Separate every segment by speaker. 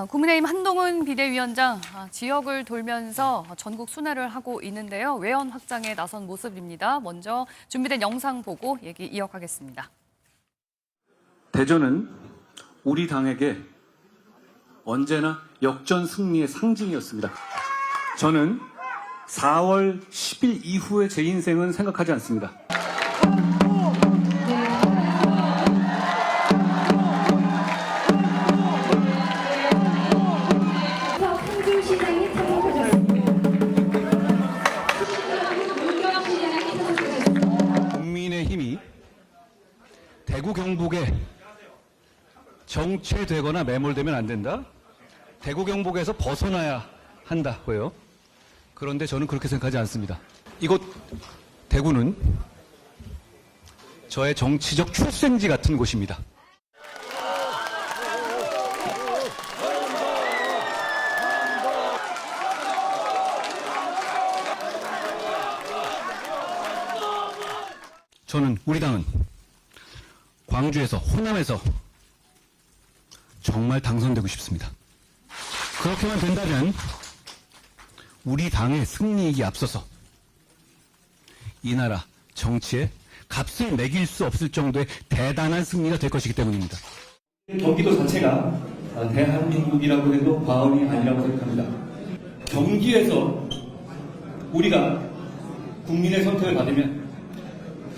Speaker 1: 국민의힘 한동훈 비대위원장 지역을 돌면서 전국 순회를 하고 있는데요. 외연 확장에 나선 모습입니다. 먼저 준비된 영상 보고 얘기 이어가겠습니다.
Speaker 2: 대전은 우리 당에게 언제나 역전 승리의 상징이었습니다. 저는 4월 10일 이후의 제 인생은 생각하지 않습니다.
Speaker 3: 국민의힘이 대구 경북에 정체되거나 매몰되면 안 된다. 대구 경북에서 벗어나야 한다고요. 그런데 저는 그렇게 생각하지 않습니다. 이곳 대구는 저의 정치적 출생지 같은 곳입니다. 저는 우리 당은 광주에서 호남에서 정말 당선되고 싶습니다. 그렇게만 된다면 우리 당의 승리이기 앞서서 이 나라 정치에 값을 매길 수 없을 정도의 대단한 승리가 될 것이기 때문입니다.
Speaker 4: 경기도 자체가 대한민국이라고 해도 과언이 아니라고 생각합니다. 경기에서 우리가 국민의 선택을 받으면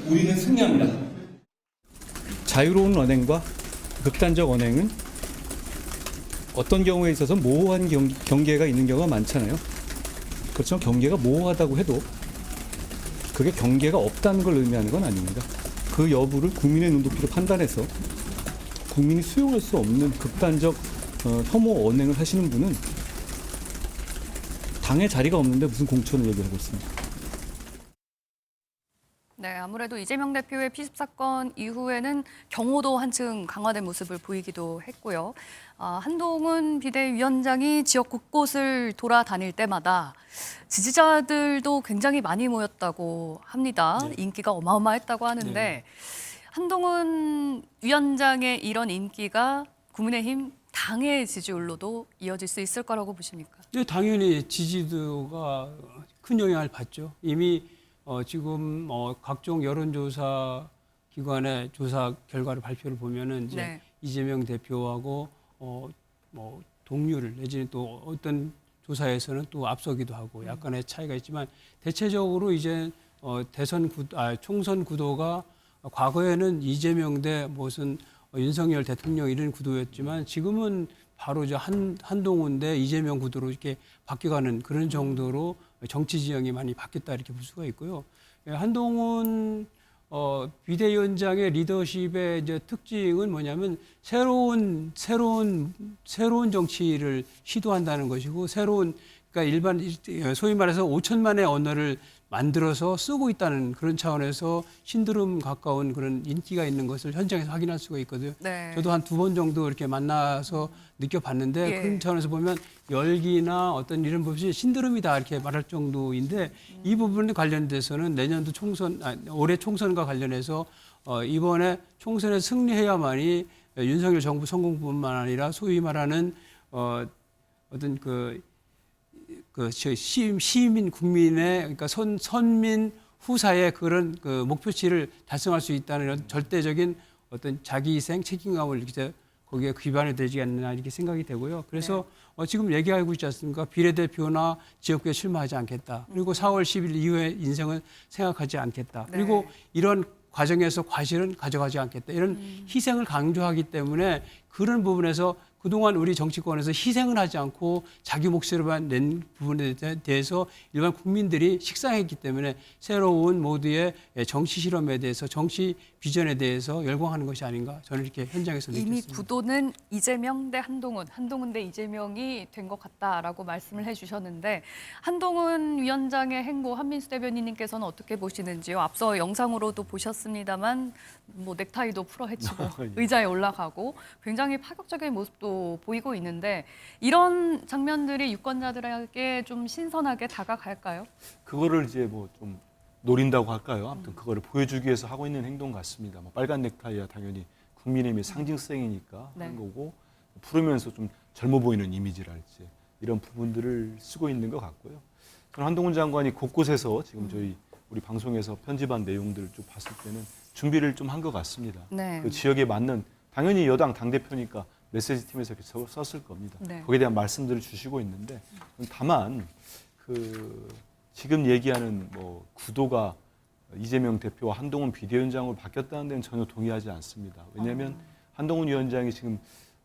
Speaker 4: 우리는 승리합니다.
Speaker 5: 자유로운 언행과 극단적 언행은 어떤 경우에 있어서 모호한 경계가 있는 경우가 많잖아요. 그렇지만 경계가 모호하다고 해도 그게 경계가 없다는 걸 의미하는 건 아닙니다. 그 여부를 국민의 눈높이로 판단해서 국민이 수용할 수 없는 극단적 혐오 언행을 하시는 분은 당에 자리가 없는데 무슨 공천을 얘기하고 있습니까?
Speaker 1: 네, 아무래도 이재명 대표의 피습 사건 이후에는 경호도 한층 강화된 모습을 보이기도 했고요. 한동훈 비대위원장이 지역 곳곳을 돌아다닐 때마다 지지자들도 굉장히 많이 모였다고 합니다.
Speaker 5: 네.
Speaker 1: 인기가 어마어마했다고 하는데
Speaker 5: 네.
Speaker 1: 한동훈 위원장의 이런 인기가 국민의힘 당의 지지율로도 이어질 수 있을 거라고 보십니까?
Speaker 6: 네, 당연히 지지도가 큰 영향을 받죠. 이미 지금 각종 여론조사 기관의 조사 결과를 발표를 보면은 이제
Speaker 1: 네.
Speaker 6: 이재명 대표하고 동률 내지는 또 어떤 조사에서는 또 앞서기도 하고 약간의 차이가 있지만 대체적으로 이제 총선 구도가 과거에는 이재명 대 무슨 윤석열 대통령 이런 구도였지만 지금은 바로 이제 한동훈 대 이재명 구도로 이렇게 바뀌어가는 그런 정도로 정치 지형이 많이 바뀌었다 이렇게 볼 수가 있고요. 한동훈 비대위원장의 리더십의 이제 특징은 뭐냐면 새로운 정치를 시도한다는 것이고 그러니까 소위 말해서 5천만의 언어를 만들어서 쓰고 있다는 그런 차원에서 신드롬 가까운 그런 인기가 있는 것을 현장에서 확인할 수가 있거든요.
Speaker 1: 네.
Speaker 6: 저도 한 2번 정도 이렇게 만나서 느껴봤는데
Speaker 1: 예.
Speaker 6: 그런 차원에서 보면 열기나 어떤 이런 부분이 신드롬이다 이렇게 말할 정도인데 이 부분에 관련돼서는 내년도 올해 총선과 관련해서 이번에 총선에 승리해야만이 윤석열 정부 성공뿐만 아니라 소위 말하는 어떤 시민 국민의 그러니까 선민 후사의 그런 그 목표치를 달성할 수 있다는 이런 절대적인 어떤 자기희생 책임감을 이렇게 거기에 기반이 되지 않나 이렇게 생각이 되고요. 그래서 지금 얘기하고 있지 않습니까? 비례대표나 지역구에 출마하지 않겠다. 그리고 4월 10일 이후에 인생은 생각하지 않겠다.
Speaker 1: 네.
Speaker 6: 그리고 이런 과정에서 과실은 가져가지 않겠다. 이런 희생을 강조하기 때문에 그런 부분에서 그동안 우리 정치권에서 희생을 하지 않고 자기 몫으로만 낸 부분에 대해서 일반 국민들이 식상했기 때문에 새로운 모두의 정치 실험에 대해서 정치 비전에 대해서 열광하는 것이 아닌가 저는 이렇게 현장에서
Speaker 1: 이미
Speaker 6: 느꼈습니다.
Speaker 1: 구도는 이재명 대 한동훈, 한동훈 대 이재명이 된 것 같다라고 말씀을 해주셨는데 한동훈 위원장의 행보 한민수 대변인님께서는 어떻게 보시는지요? 앞서 영상으로도 보셨습니다만 넥타이도 풀어헤치고 의자에 올라가고 굉장히 파격적인 모습도 보이고 있는데 이런 장면들이 유권자들에게 좀 신선하게 다가갈까요?
Speaker 7: 그거를 이제 뭐 좀 노린다고 할까요? 아무튼 그거를 보여주기 위해서 하고 있는 행동 같습니다. 뭐 빨간 넥타이야 당연히 국민의힘의 상징성이니까
Speaker 1: 네.
Speaker 7: 하는 거고 부르면서 좀 젊어 보이는 이미지랄지 이런 부분들을 쓰고 있는 것 같고요. 저는 한동훈 장관이 곳곳에서 지금 저희 우리 방송에서 편집한 내용들을 좀 봤을 때는 준비를 좀 한 것 같습니다.
Speaker 1: 네.
Speaker 7: 그 지역에 맞는 당연히 여당 당대표니까 메시지 팀에서 이렇게 썼을 겁니다.
Speaker 1: 네.
Speaker 7: 거기에 대한 말씀들을 주시고 있는데 다만 그 지금 얘기하는 뭐 구도가 이재명 대표와 한동훈 비대위원장으로 바뀌었다는 데는 전혀 동의하지 않습니다. 왜냐하면 한동훈 위원장이 지금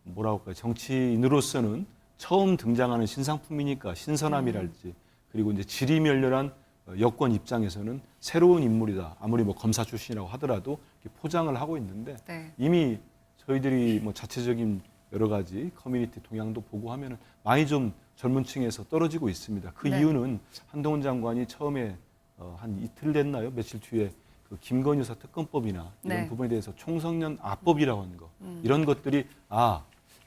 Speaker 7: 뭐라고 할까요? 정치인으로서는 처음 등장하는 신상품이니까 신선함이랄지 그리고 이제 지리멸렬한 여권 입장에서는 새로운 인물이다. 아무리 뭐 검사 출신이라고 하더라도 이렇게 포장을 하고 있는데
Speaker 1: 네.
Speaker 7: 이미 저희들이 뭐 자체적인 여러 가지 커뮤니티 동향도 보고 하면은 많이 좀 젊은 층에서 떨어지고 있습니다. 그
Speaker 1: 네.
Speaker 7: 이유는 한동훈 장관이 처음에 한 이틀 됐나요? 며칠 뒤에 그 김건희 여사 특검법이나 이런
Speaker 1: 네.
Speaker 7: 부분에 대해서 총성년 압법이라고 하는 거 이런 것들이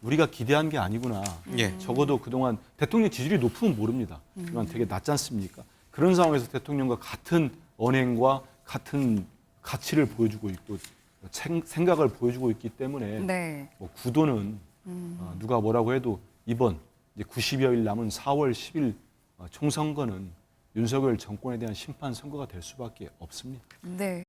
Speaker 7: 우리가 기대한 게 아니구나.
Speaker 8: 예.
Speaker 7: 적어도 그동안 대통령 지지율이 높으면 모릅니다. 하지만 되게 낮지 않습니까? 그런 상황에서 대통령과 같은 언행과 같은 가치를 보여주고 있고 생각을 보여주고 있기 때문에
Speaker 1: 네.
Speaker 7: 뭐 구도는 누가 뭐라고 해도 이번 이제 90여일 남은 4월 10일 총선거는 윤석열 정권에 대한 심판 선거가 될 수밖에 없습니다.
Speaker 1: 네.